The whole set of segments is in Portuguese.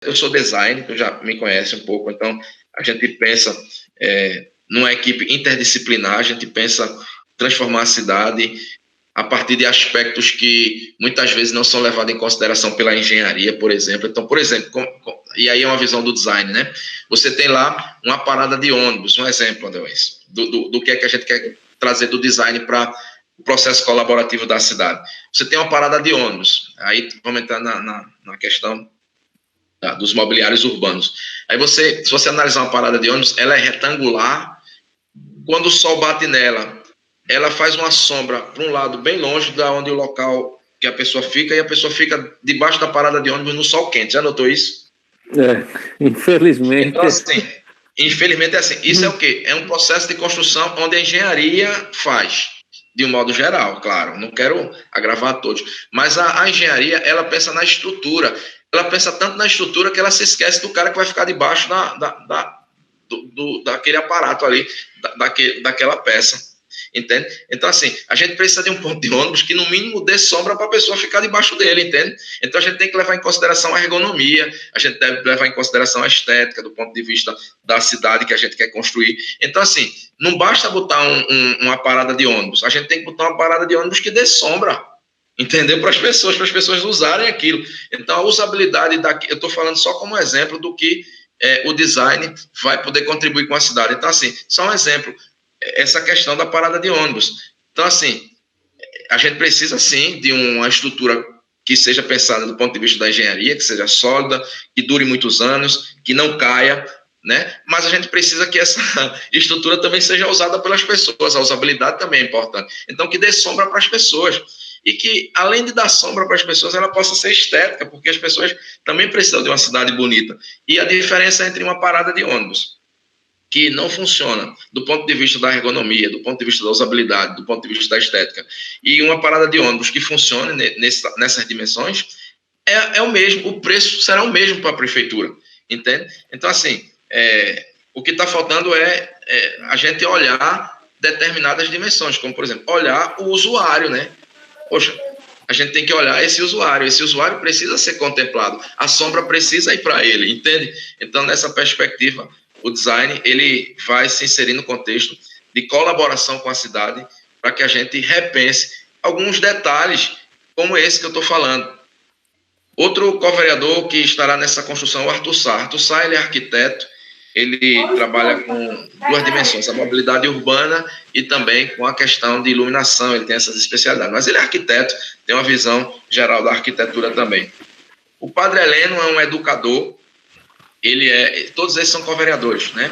eu sou designer, tu já me conhece um pouco, então a gente pensa numa equipe interdisciplinar, a gente pensa transformar a cidade a partir de aspectos que muitas vezes não são levados em consideração pela engenharia, por exemplo. Então, por exemplo, e aí é uma visão do design, né? Você tem lá uma parada de ônibus, um exemplo, Andrés, do que é que a gente quer trazer do design para o processo colaborativo da cidade. Você tem uma parada de ônibus, aí vamos entrar na questão dos mobiliários urbanos. Aí se você analisar uma parada de ônibus, ela é retangular, quando o sol bate nela, ela faz uma sombra para um lado bem longe da onde o local que a pessoa fica, e a pessoa fica debaixo da parada de ônibus no sol quente. Já notou isso? Infelizmente. Então, assim, infelizmente é assim. Isso é o quê? É um processo de construção onde a engenharia faz, de um modo geral, claro. Não quero agravar a todos. Mas a engenharia, ela pensa na estrutura. Ela pensa tanto na estrutura que ela se esquece do cara que vai ficar debaixo daquele aparato ali, daquela peça. Entende? Então, assim, a gente precisa de um ponto de ônibus que, no mínimo, dê sombra para a pessoa ficar debaixo dele, entende? Então, a gente tem que levar em consideração a ergonomia, a gente deve levar em consideração a estética do ponto de vista da cidade que a gente quer construir. Então, assim, não basta botar uma parada de ônibus, a gente tem que botar uma parada de ônibus que dê sombra, entendeu? Para as pessoas usarem aquilo. Então, a usabilidade daqui, eu estou falando só como exemplo do que o design vai poder contribuir com a cidade. Então, assim, só um exemplo, essa questão da parada de ônibus. Então, assim, a gente precisa, sim, de uma estrutura que seja pensada do ponto de vista da engenharia, que seja sólida, que dure muitos anos, que não caia, né? Mas a gente precisa que essa estrutura também seja usada pelas pessoas, a usabilidade também é importante. Então, que dê sombra para as pessoas. E que, além de dar sombra para as pessoas, ela possa ser estética, porque as pessoas também precisam de uma cidade bonita. E a diferença entre uma parada de ônibus que não funciona do ponto de vista da ergonomia, do ponto de vista da usabilidade, do ponto de vista da estética, e uma parada de ônibus que funcione nessas dimensões, é o mesmo, o preço será o mesmo para a prefeitura, entende? Então, assim, o que está faltando é a gente olhar determinadas dimensões, como, por exemplo, olhar o usuário, né? Poxa, a gente tem que olhar esse usuário precisa ser contemplado, a sombra precisa ir para ele, entende? Então, nessa perspectiva, o design ele vai se inserir no contexto de colaboração com a cidade para que a gente repense alguns detalhes como esse que eu estou falando. Outro co-vereador que estará nessa construção é o Arthur Sá. Arthur Sá, ele é arquiteto, ele trabalha com duas dimensões, a mobilidade urbana e também com a questão de iluminação, ele tem essas especialidades. Mas ele é arquiteto, tem uma visão geral da arquitetura também. O Padre Heleno é um educador, todos esses são co-vereadores, né?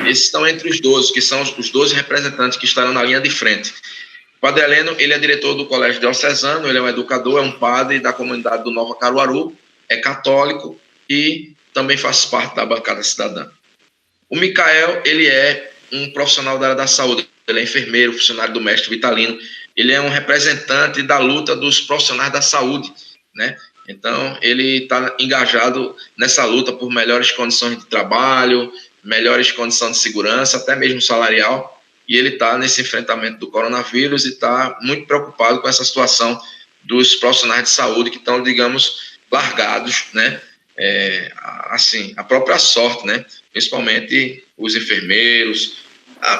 Esses estão entre os 12, que são os 12 representantes que estarão na linha de frente. O Padre Heleno, ele é diretor do Colégio Diocesano, ele é um educador, é um padre da comunidade do Nova Caruaru, é católico e também faz parte da bancada cidadã. O Micael, ele é um profissional da área da saúde, ele é enfermeiro, funcionário do Mestre Vitalino, ele é um representante da luta dos profissionais da saúde, né? Então, ele está engajado nessa luta por melhores condições de trabalho, melhores condições de segurança, até mesmo salarial, e ele está nesse enfrentamento do coronavírus e está muito preocupado com essa situação dos profissionais de saúde que estão, digamos, largados, né? Assim, a própria sorte, né? Principalmente os enfermeiros,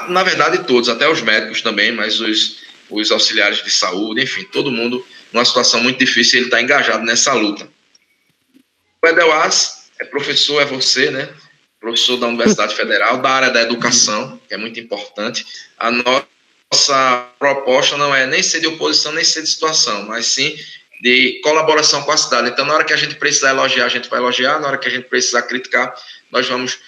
na verdade todos, até os médicos também, mas os auxiliares de saúde, enfim, todo mundo numa situação muito difícil, ele está engajado nessa luta. O Edelaz é professor, é você, né? Professor da Universidade Federal, da área da educação, que é muito importante. A nossa proposta não é nem ser de oposição, nem ser de situação, mas sim de colaboração com a cidade. Então, na hora que a gente precisar elogiar, a gente vai elogiar, na hora que a gente precisar criticar, nós vamos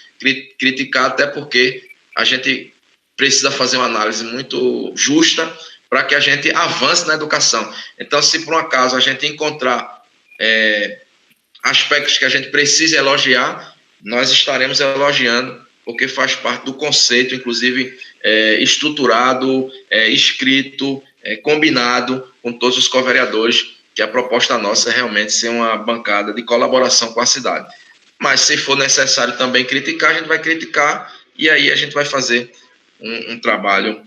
criticar, até porque a gente precisa fazer uma análise muito justa para que a gente avance na educação. Então, se por um acaso a gente encontrar aspectos que a gente precisa elogiar, nós estaremos elogiando, porque faz parte do conceito, inclusive estruturado, escrito, combinado com todos os co-vereadores, que a proposta nossa é realmente ser uma bancada de colaboração com a cidade. Mas se for necessário também criticar, a gente vai criticar, e aí a gente vai fazer um trabalho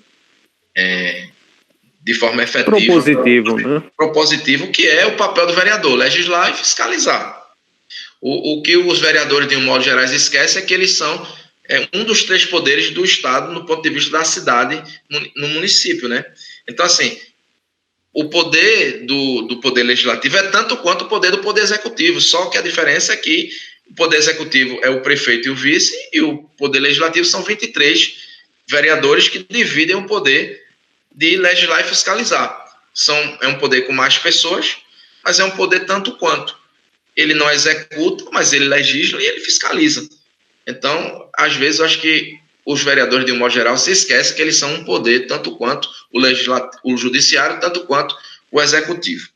de forma efetiva. Propositivo, que é o papel do vereador, legislar e fiscalizar. O que os vereadores, de um modo geral, esquecem é que eles são um dos 3 poderes do Estado no ponto de vista da cidade, no município, né? Então, assim, o poder do Poder Legislativo é tanto quanto o poder do Poder Executivo, só que a diferença é que o Poder Executivo é o prefeito e o vice, e o Poder Legislativo são 23 vereadores que dividem o poder de legislar e fiscalizar. É um poder com mais pessoas, mas é um poder tanto quanto. Ele não executa, mas ele legisla e ele fiscaliza. Então, às vezes, eu acho que os vereadores, de um modo geral, se esquecem que eles são um poder tanto quanto o judiciário, tanto quanto o executivo.